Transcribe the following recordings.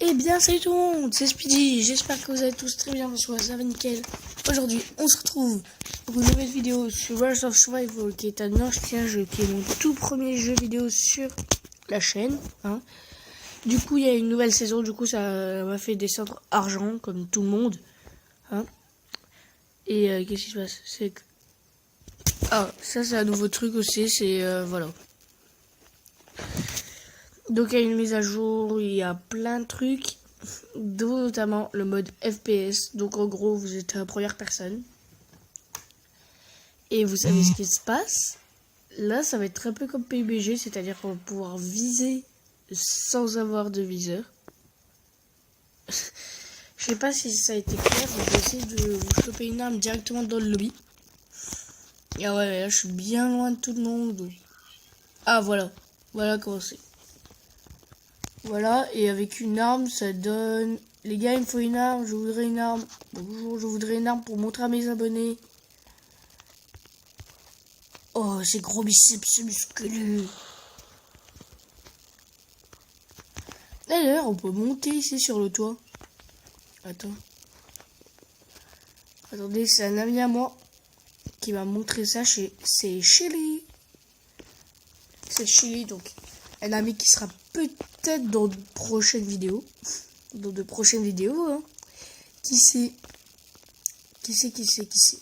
Eh bien salut tout le monde, c'est Speedy, j'espère que vous allez tous très bien, ça va nickel. Aujourd'hui on se retrouve pour une nouvelle vidéo sur Rise of Survival, qui est un ancien jeu, qui est mon tout premier jeu vidéo sur la chaîne. Du coup il y a une nouvelle saison, du coup ça m'a fait descendre argent comme tout le monde. Et qu'est-ce qui se passe? C'est que... Ah, ça c'est un nouveau truc aussi, c'est voilà. Donc il y a une mise à jour, il y a plein de trucs, dont notamment le mode FPS. Donc en gros vous êtes à première personne. Et vous savez ce qui se passe. Là ça va être un peu comme PUBG, c'est-à-dire qu'on va pouvoir viser sans avoir de viseur. Je sais pas si ça a été clair, je vais essayer de vous choper une arme directement dans le lobby. Ah ouais, là je suis bien loin de tout le monde. Ah voilà, voilà comment c'est. Voilà, et avec une arme, ça donne... Les gars, il me faut une arme, je voudrais une arme. Bonjour, je voudrais une arme pour montrer à mes abonnés. Oh, ces gros biceps musculeux. D'ailleurs, on peut monter ici sur le toit. Attends. Attendez, c'est un ami à moi qui m'a montré ça. C'est Chili. C'est Chili, donc un ami qui sera peut-être dans de prochaines vidéos. Dans de prochaines vidéos, Qui sait? Qui sait?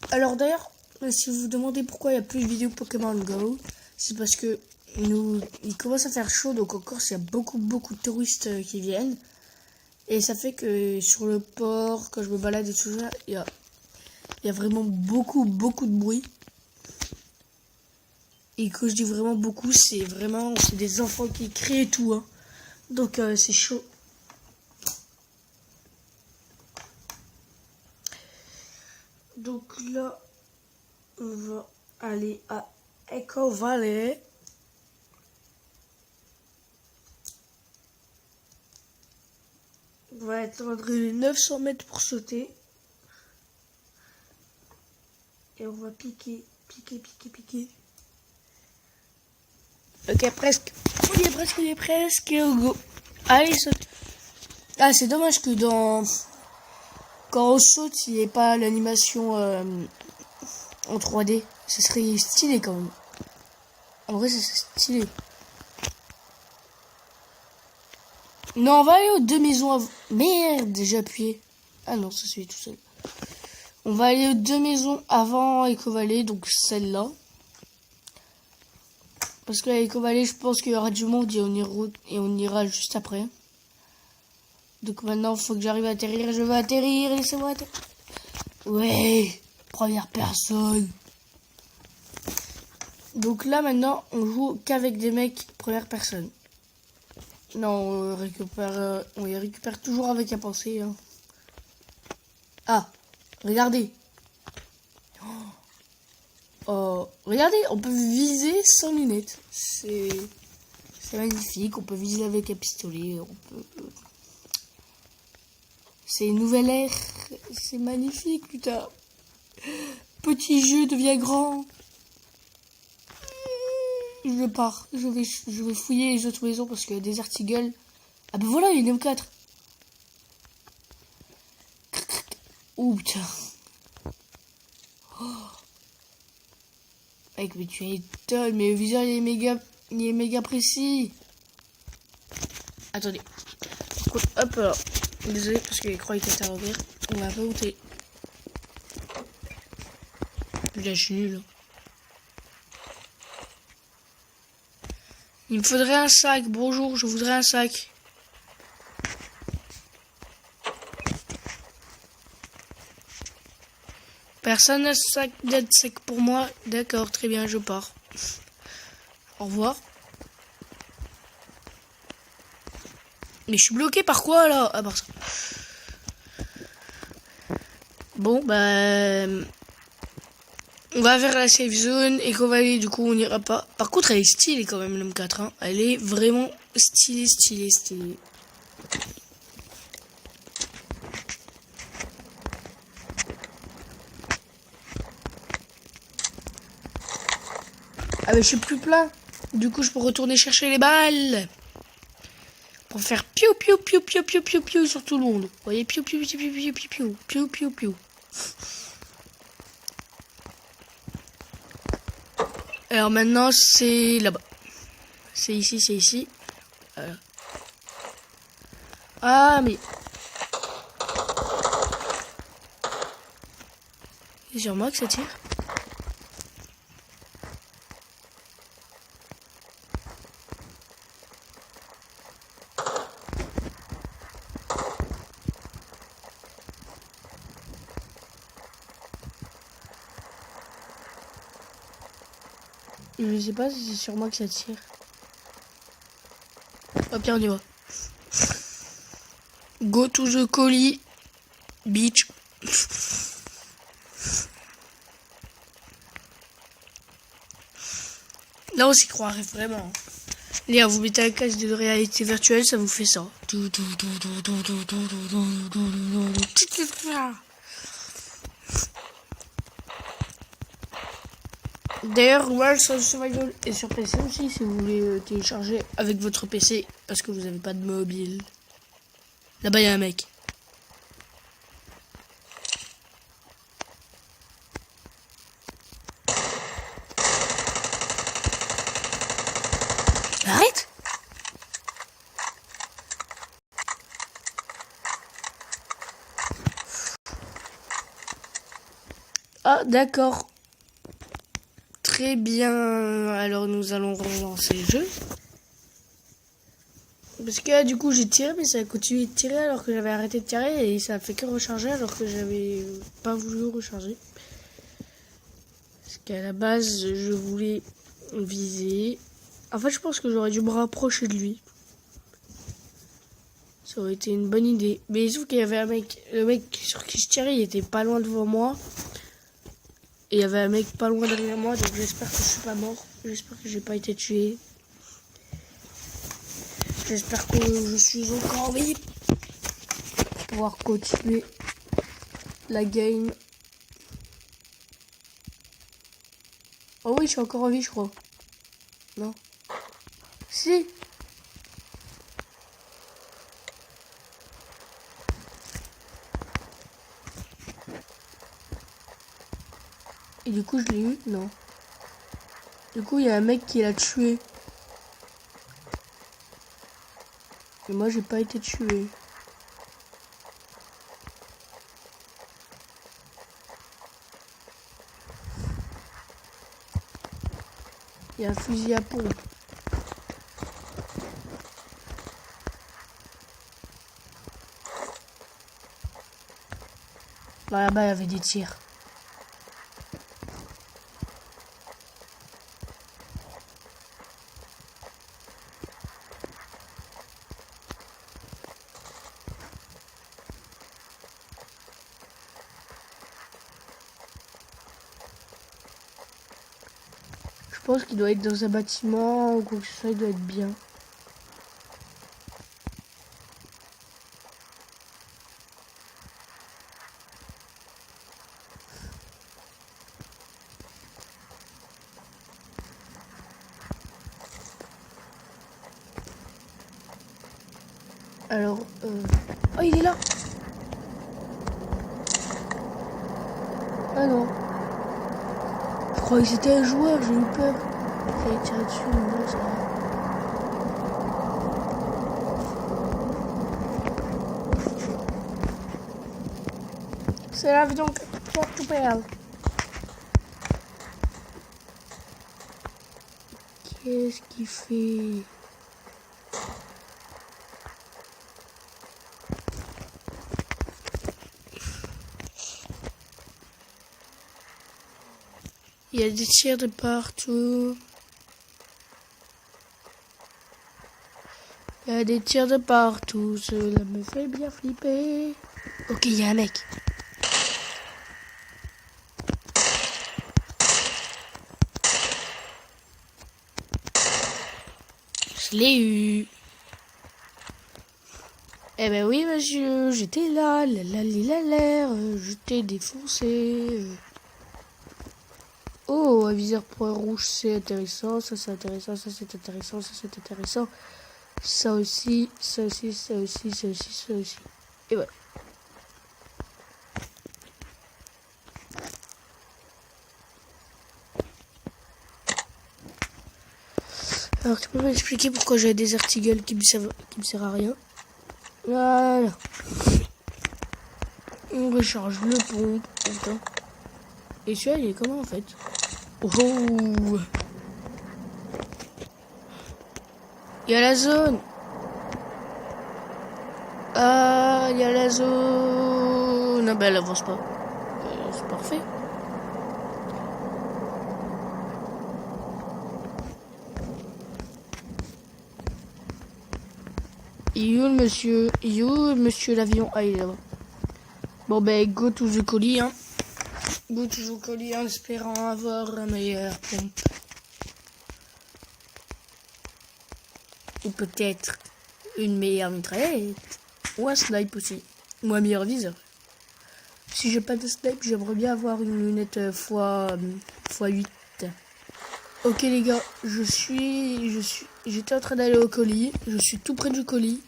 Alors d'ailleurs, si vous vous demandez pourquoi il n'y a plus de vidéos Pokémon Go, c'est parce que il commence à faire chaud, donc en Corse il y a beaucoup de touristes qui viennent. Et ça fait que sur le port, quand je me balade et tout ça, il y a vraiment beaucoup de bruit. Et quand je dis vraiment beaucoup, c'est des enfants qui crient et tout. Donc c'est chaud. Donc là, on va aller à Echo Valley. On va attendre les 900 mètres pour sauter. Et on va piquer. Ok, presque. On y est presque. Go. Allez, saute. Ah, c'est dommage que quand on saute, il n'y ait pas l'animation en 3D. Ça serait stylé quand même. En vrai, ça serait stylé. Non, on va aller aux deux maisons avant. Merde, j'ai appuyé. Ah non, ça se fait tout seul. On va aller aux deux maisons avant Echo Valley, donc celle-là. Parce que à Echo Valley, je pense qu'il y aura du monde et on ira juste après. Donc maintenant, il faut que j'arrive à atterrir. Je veux atterrir, laissez-moi atterrir. Ouais, première personne. Donc là, maintenant, on joue qu'avec des mecs première personne. Non, on y récupère toujours avec un pensée. Ah, regardez. Oh, regardez, on peut viser sans lunettes. C'est magnifique. On peut viser avec un pistolet. C'est une nouvelle ère. C'est magnifique, putain. Petit jeu devient grand. Je pars. Je vais fouiller les autres maisons parce qu'il y a des artigles. Ah ben voilà, il y en a 4. Oh putain. Oh. Mec, mais tu étonnes, mais le viseur il est méga précis. Attendez. Hop là. Désolé parce que l'écran était à ouvrir. On va pas monter. Putain, je suis nul. Il me faudrait un sac. Bonjour, je voudrais un sac. Personne n'a sac d'aide sec pour moi. D'accord, très bien, je pars. Au revoir. Mais je suis bloqué par quoi là? Ah, par ça. Bon, bah... on va vers la safe zone. Echo Valley, du coup, on n'ira pas. Par contre, elle est stylée quand même, l'M4. Elle est vraiment stylée. Ah, mais je suis plus plein. Du coup, je peux retourner chercher les balles. pour faire piou piou piou piou piou piou piou sur tout le monde. Vous voyez, piou piou piou piou piou piou piou piou piou. Alors maintenant c'est là-bas. C'est ici, c'est ici. Voilà. Ah mais c'est sur moi que ça tire. Je sais pas si c'est sur moi que ça tire. Hop, bien on y va. Go to the colis beach. Là on s'y croirait vraiment. Léa, vous mettez un casque de réalité virtuelle, ça vous fait ça. D'ailleurs, World of Survival est sur PC aussi si vous voulez télécharger avec votre PC parce que vous n'avez pas de mobile. Là-bas, il y a un mec. Arrête! Ah, d'accord. Très bien. Alors, nous allons relancer le jeu. Parce que là, du coup, j'ai tiré, mais ça a continué de tirer alors que j'avais arrêté de tirer et ça a fait que recharger alors que j'avais pas voulu recharger. Parce qu'à la base, je voulais viser. En fait, je pense que j'aurais dû me rapprocher de lui. Ça aurait été une bonne idée. Mais sauf qu'il y avait un mec, le mec sur qui je tirais, il était pas loin devant moi. Et il y avait un mec pas loin derrière moi, donc j'espère que je suis pas mort. J'espère que j'ai pas été tué. J'espère que je suis encore en vie pour pouvoir continuer la game. Oh oui, je suis encore en vie, je crois. Non. Si. Et du coup, je l'ai eu? Non. Du coup, il y a un mec qui l'a tué. Et moi, j'ai pas été tué. Il y a un fusil à pompe. Là-bas, il y avait des tirs. Je pense qu'il doit être dans un bâtiment ou quoi que ce soit, il doit être bien. Alors, oh, il est là! Ah non. Je croyais que c'était un joueur, j'ai eu peur. J'allais tirer dessus, mais non, ça va. C'est là donc Portugal. Qu'est-ce qu'il fait? Il y a des tirs de partout. Il y a des tirs de partout. Cela me fait bien flipper. Ok, il y a un mec. Je l'ai eu. Eh ben oui, monsieur, j'étais là, je t'ai défoncé. Oh, un viseur point rouge, c'est intéressant, ça c'est intéressant, ça c'est intéressant, ça c'est intéressant. Ça aussi, ça aussi, ça aussi, ça aussi, ça aussi. Et voilà. Alors tu peux m'expliquer pourquoi j'ai des articles qui me servent à rien. Voilà. On recharge le pont. Putain. Et celui-là il est comment en fait? Oh. Il y a la zone. Ah, il y a la zone. Ah ben elle avance pas. C'est parfait. Il est où le monsieur? Il est où le monsieur l'avion? Ah, il est là-bas. Bon, ben, go to the colis, hein. Go to the colis en espérant avoir un meilleur pompe. Ou peut-être une meilleure mitraillette. Ou un snipe aussi. Ou un meilleur viseur. Si j'ai pas de snipe, j'aimerais bien avoir une lunette x8. Ok les gars, j'étais en train d'aller au colis. Je suis tout près du colis.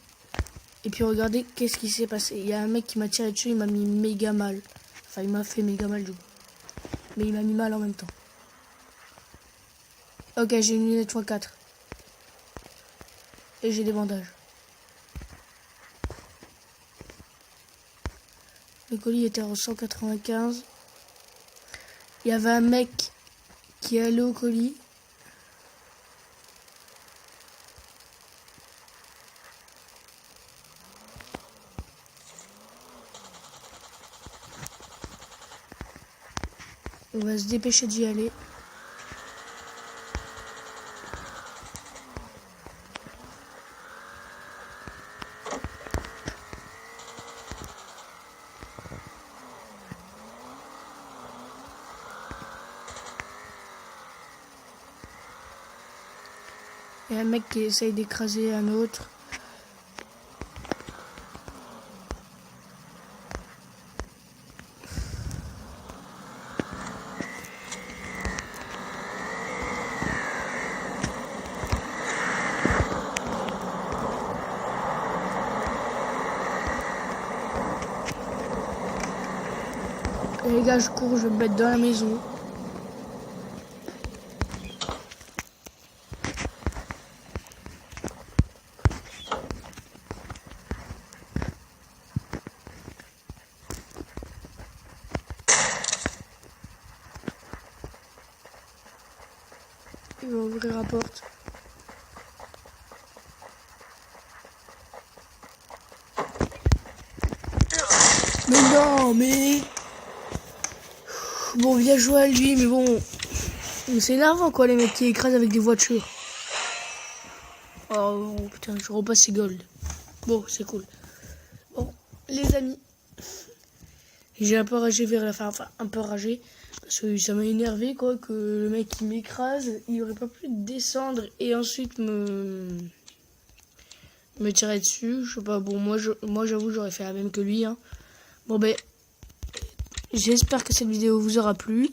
Et puis regardez qu'est-ce qui s'est passé. Il y a un mec qui m'a tiré dessus, il m'a mis méga mal. Enfin il m'a fait méga mal du coup. Mais il m'a mis mal en même temps. Ok, j'ai une lunette x4. Et j'ai des bandages. Le colis était en 195. Il y avait un mec qui allait au colis. On va se dépêcher d'y aller. Il y a un mec qui essaye d'écraser un autre. Et les gars, je cours, je vais me mettre dans la maison. Il va ouvrir la porte. Mais non, mais... Bon, bien joué à lui, mais bon... C'est énervant, quoi, les mecs qui écrasent avec des voitures. Oh, putain, je repasse ces gold. Bon, c'est cool. Bon, les amis. J'ai un peu ragé vers la fin, enfin, un peu ragé. Parce que ça m'a énervé, quoi, que le mec qui m'écrase, il aurait pas pu descendre et ensuite me tirer dessus. Je sais pas, bon, moi j'avoue, j'aurais fait la même que lui, hein. Bon, ben, j'espère que cette vidéo vous aura plu.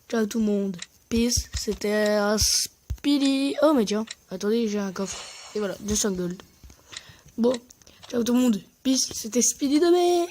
Ciao tout le monde. Peace. C'était un Speedy. Oh, mais tiens, attendez, j'ai un coffre. Et voilà, 200 gold. Bon, ciao tout le monde. Peace. C'était Speedy de B.